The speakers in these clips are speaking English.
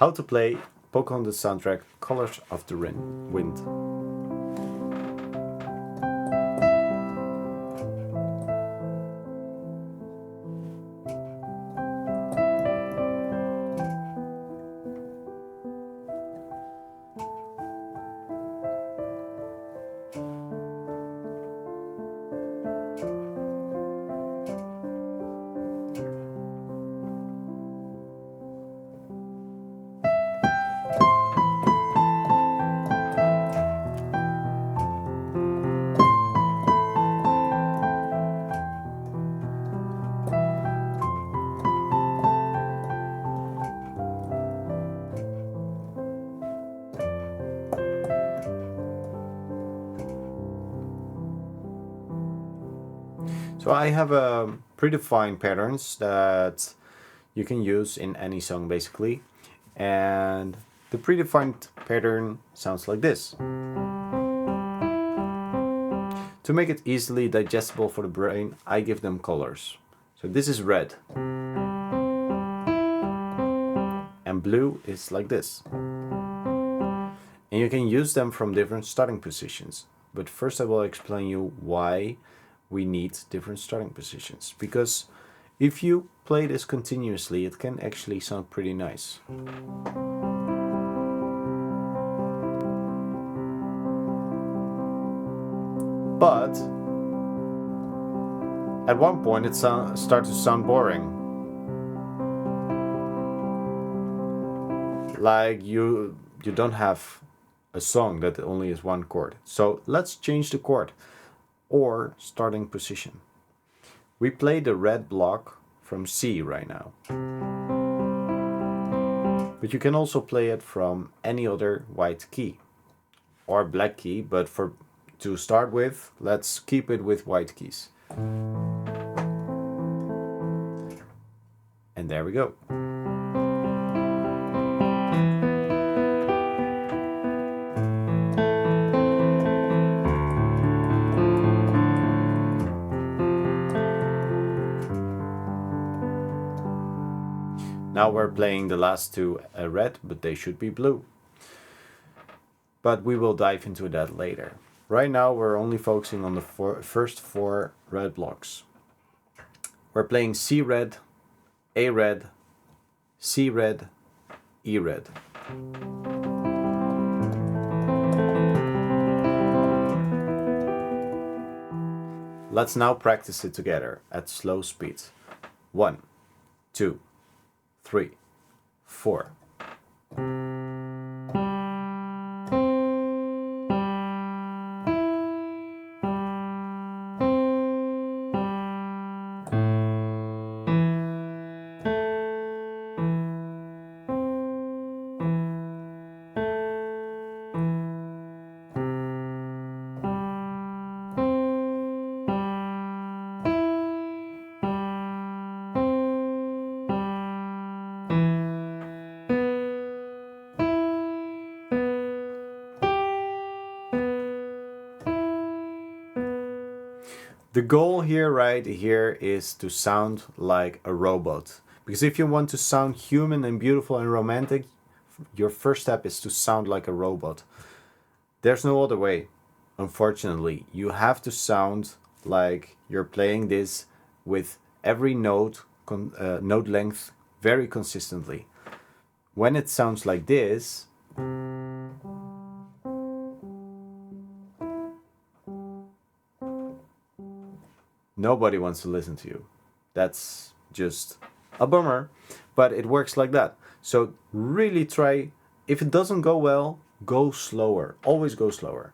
how to play Pocahontas soundtrack Colors of the Wind. So I have predefined patterns that you can use in any song basically, and the predefined pattern sounds like this. To make it easily digestible for the brain, I give them colors. So this is red, and blue is like this. And you can use them from different starting positions. But first I will explain you why we need different starting positions. Because if you play this continuously, it can actually sound pretty nice. But at one point it starts to sound boring. Like you don't have a song that only is one chord. So let's change the chord or starting position. We play the red block from C right now. But you can also play it from any other white key or black key, but to start with, let's keep it with white keys. And there we go. Now we're playing the last two red, but they should be blue. But we will dive into that later. Right now we're only focusing on the first four red blocks. We're playing C red, A red, C red, E red. Let's now practice it together at slow speed. 1, 2, 3, 4. The goal here, right here, is to sound like a robot. Because if you want to sound human and beautiful and romantic, your first step is to sound like a robot. There's no other way, unfortunately. You have to sound like you're playing this with every note, note length very consistently. When it sounds like this, nobody wants to listen to you. That's just a bummer, but it works like that. So really try, if it doesn't go well, go slower. Always go slower.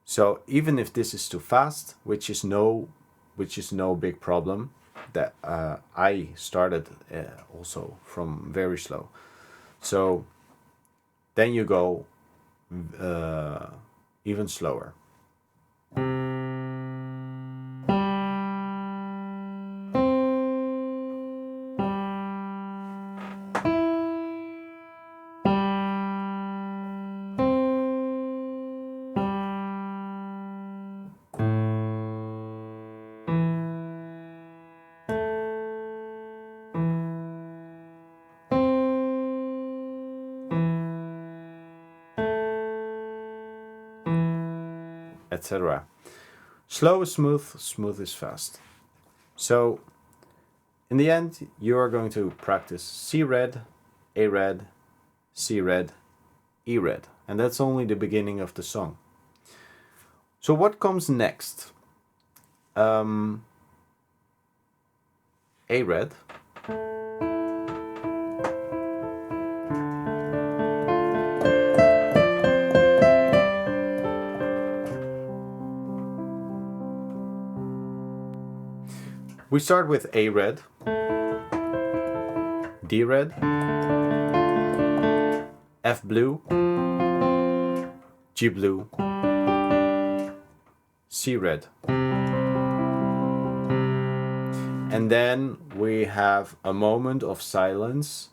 So even if this is too fast, which is no big problem, that I started also from very slow. So then you go even slower. etc. Slow is smooth, smooth is fast. So in the end, you are going to practice C red, A red, C red, E red. And that's only the beginning of the song. So what comes next? A red. We start with A red, D red, F blue, G blue, C red. And then we have a moment of silence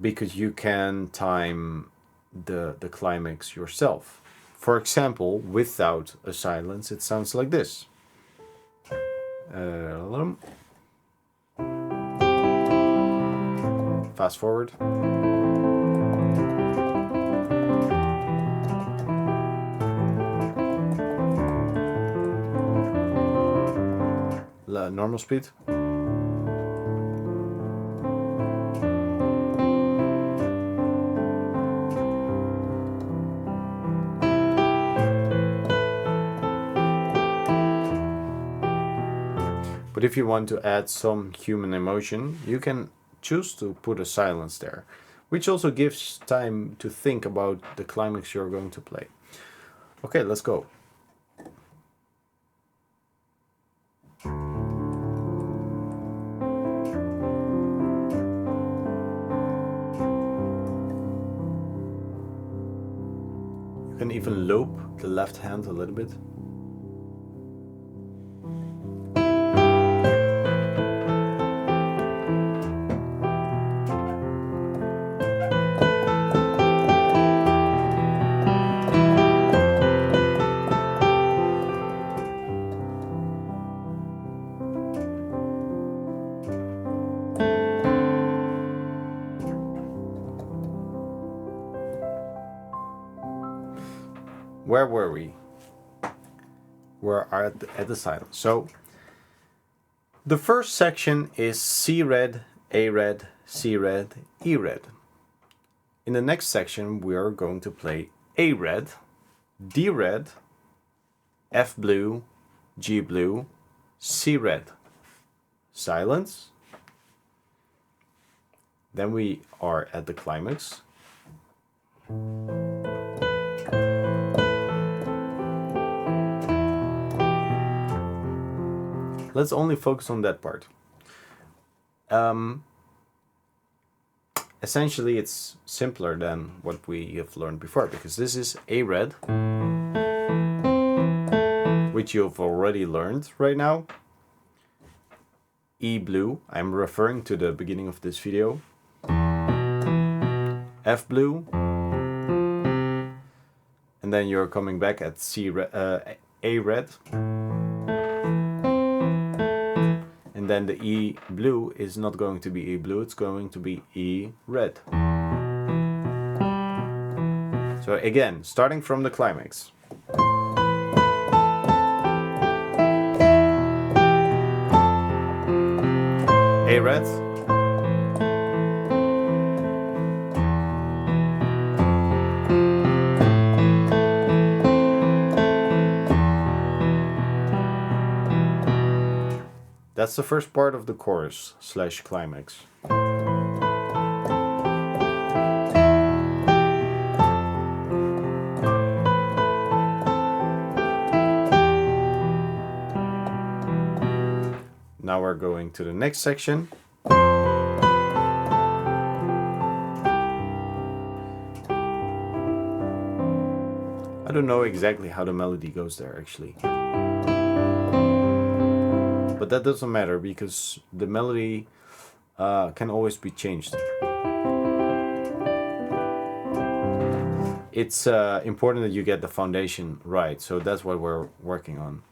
because you can time the climax yourself. For example, without a silence, it sounds like this. Fast forward. Normal speed. But if you want to add some human emotion, you can choose to put a silence there, which also gives time to think about the climax you're going to play. Okay, let's go. You can even loop the left hand a little bit. Where were we? We're at the silence. So the first section is C red, A red, C red, E red. In the next section, we are going to play A red, D red, F blue, G blue, C red. Silence. Then we are at the climax. Let's only focus on that part. Essentially, it's simpler than what we have learned before, because this is A red, which you've already learned right now. E blue, I'm referring to the beginning of this video. F blue. And then you're coming back at A red. And then the E blue is not going to be E blue, it's going to be E red. So again, starting from the climax. A red. That's the first part of the chorus / climax. Now we're going to the next section. I don't know exactly how the melody goes there actually. But that doesn't matter because the melody can always be changed. It's important that you get the foundation right, so that's what we're working on.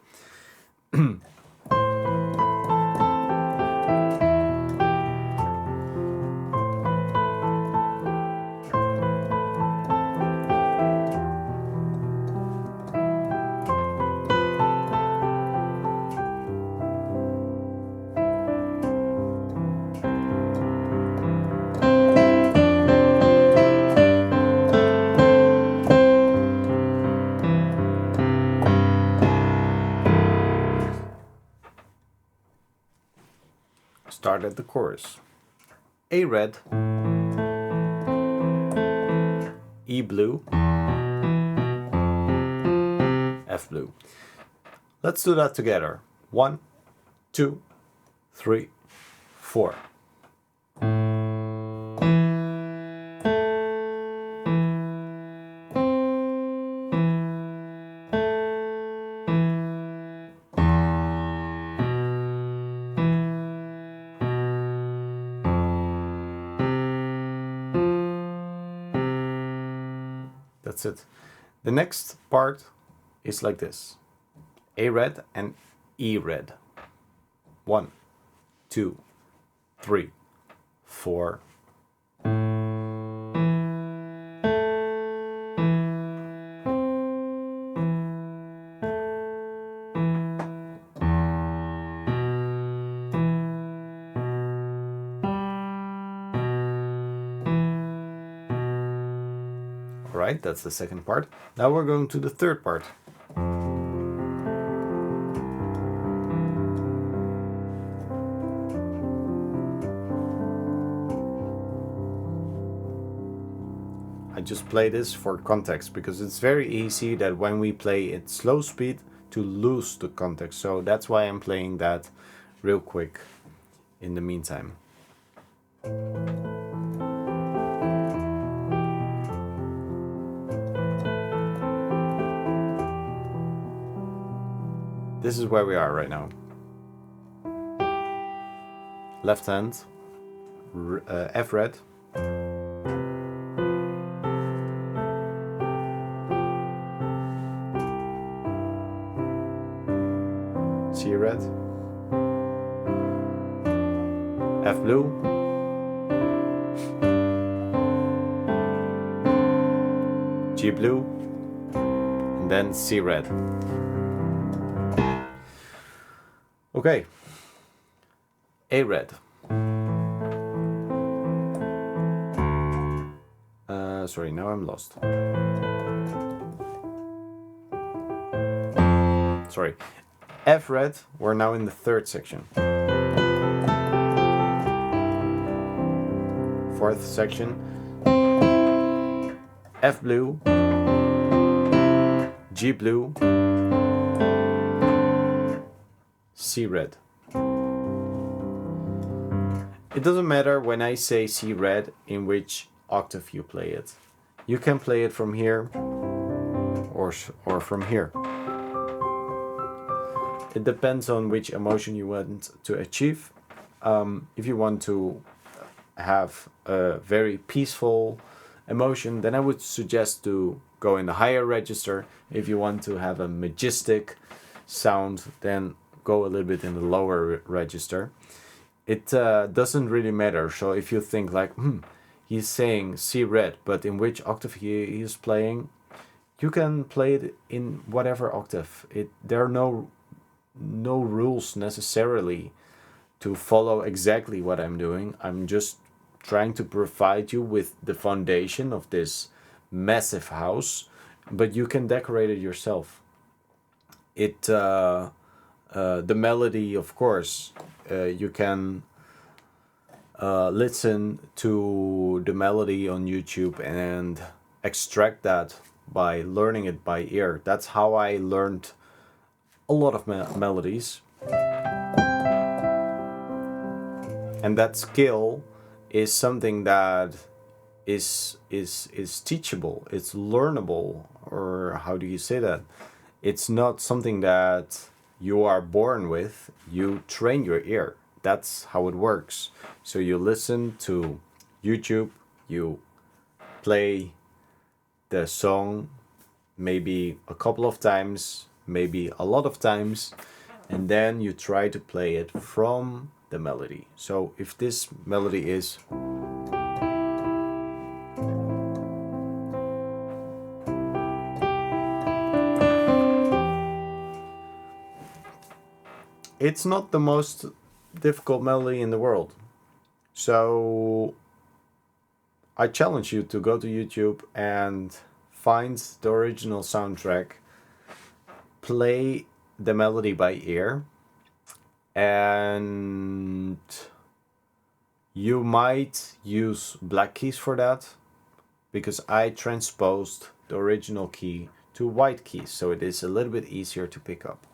start at the chorus. A red, E blue, F blue. Let's do that together. 1, 2, 3, 4. That's it. The next part is like this. A red and E red. 1, 2, 3, 4. Alright, that's the second part. Now we're going to the third part. I just play this for context because it's very easy that when we play at slow speed to lose the context. So that's why I'm playing that real quick in the meantime. This is where we are right now. Left hand, F red. C red. F blue. G blue. And then C red. Okay, A red. Sorry, now I'm lost. Sorry, F red, we're now in the third section. Fourth section, F blue, G blue, C red. It doesn't matter when I say C red in which octave you play it. You can play it from here or from here. It depends on which emotion you want to achieve. If you want to have a very peaceful emotion, then I would suggest to go in the higher register. If you want to have a majestic sound, then go a little bit in the lower register. It doesn't really matter. So if you think like, he's saying C red, but in which octave he is playing, you can play it in whatever octave. There are no rules necessarily to follow exactly what I'm doing. I'm just trying to provide you with the foundation of this massive house, but you can decorate it yourself. The melody, of course, you can listen to the melody on YouTube and extract that by learning it by ear. That's how I learned a lot of melodies. And that skill is something that is teachable, it's learnable, or how do you say that? It's not something that you are born with, you train your ear. That's how it works. So you listen to YouTube, you play the song maybe a couple of times, maybe a lot of times, and then you try to play it from the melody. So if this melody is it's not the most difficult melody in the world. So I challenge you to go to YouTube and find the original soundtrack, play the melody by ear, and You might use black keys for that, because I transposed the original key to white keys, so it is a little bit easier to pick up.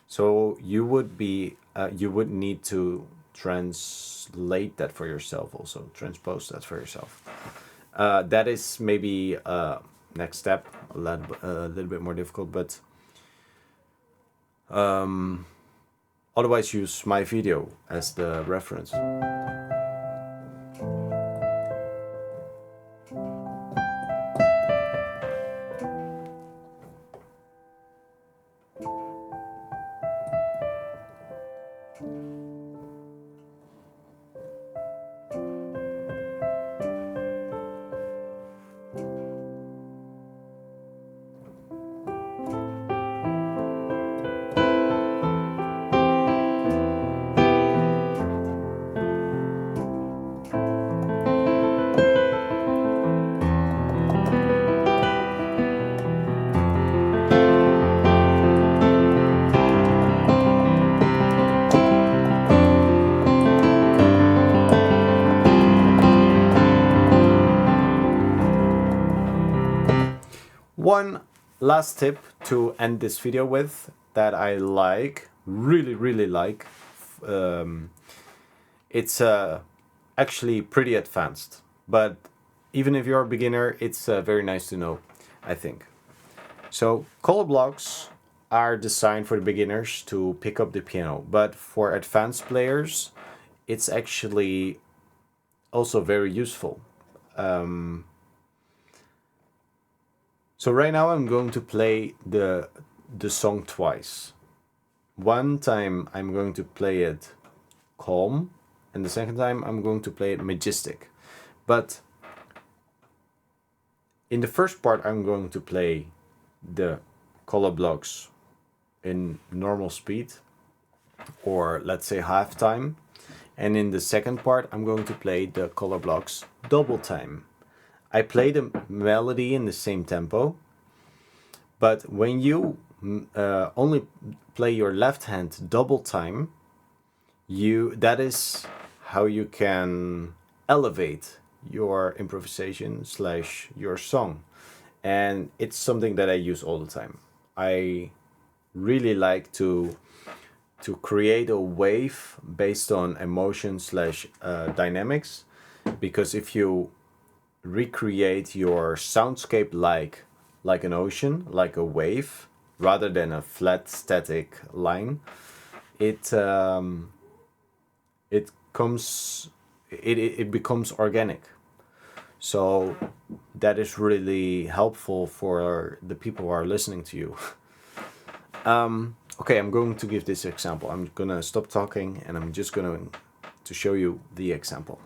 So you would need to translate that for yourself, also transpose that for yourself. That is maybe next step, a little bit more difficult, but otherwise use my video as the reference. One last tip to end this video with that I like, really like. It's actually pretty advanced, but even if you're a beginner, it's very nice to know, I think. So color blocks are designed for the beginners to pick up the piano, but for advanced players, it's actually also very useful. So right now I'm going to play the song twice. One time I'm going to play it calm, and the second time I'm going to play it majestic. But in the first part I'm going to play the color blocks in normal speed, or let's say half time. And in the second part I'm going to play the color blocks double time. I play the melody in the same tempo, but when you only play your left hand double time, that is how you can elevate your improvisation / your song. And it's something that I use all the time. I really like to create a wave based on emotion / dynamics, because if you recreate your soundscape like an ocean, like a wave, rather than a flat static line, it becomes organic. So that is really helpful for the people who are listening to you. Okay, I'm going to give this example. I'm gonna stop talking and I'm just going to show you the example.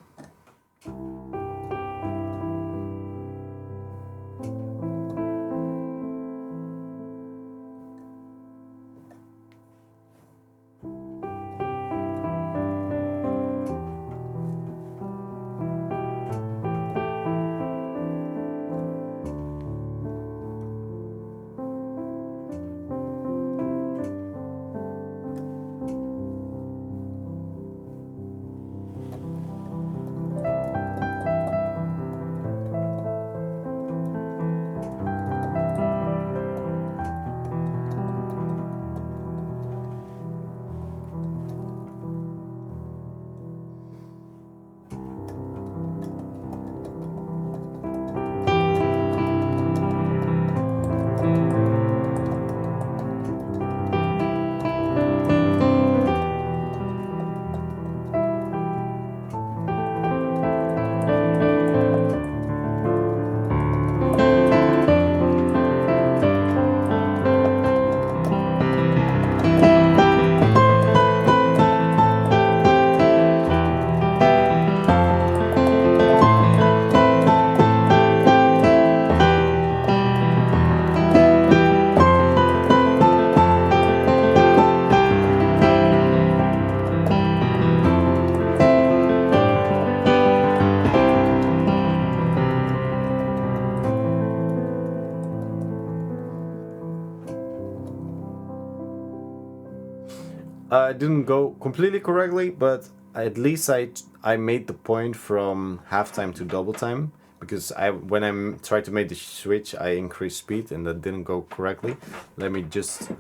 It didn't go completely correctly, but at least I made the point from halftime to double time, because when I tried to make the switch, I increased speed and that didn't go correctly. Let me just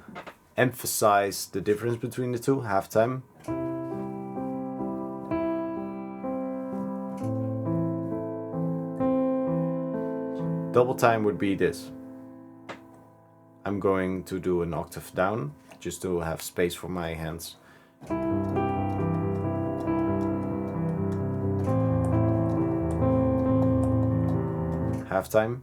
emphasize the difference between the two. Halftime. Double time would be this. I'm going to do an octave down just to have space for my hands. Halftime.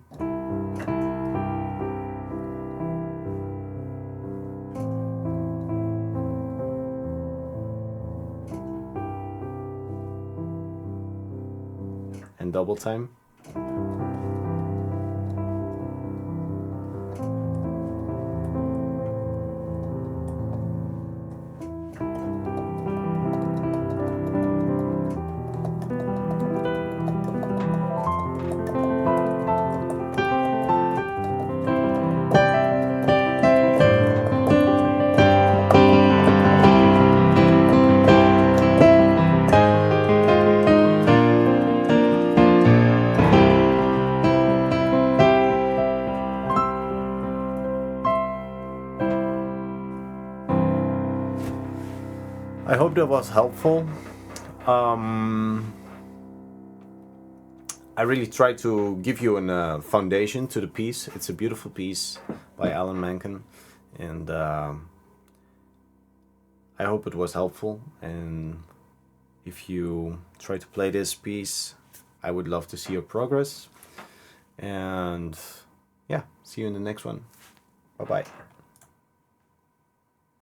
And double time. I hope that was helpful. I really tried to give you a foundation to the piece. It's a beautiful piece by Alan Menken, and I hope it was helpful. And if you try to play this piece, I would love to see your progress. And yeah, see you in the next one. Bye bye.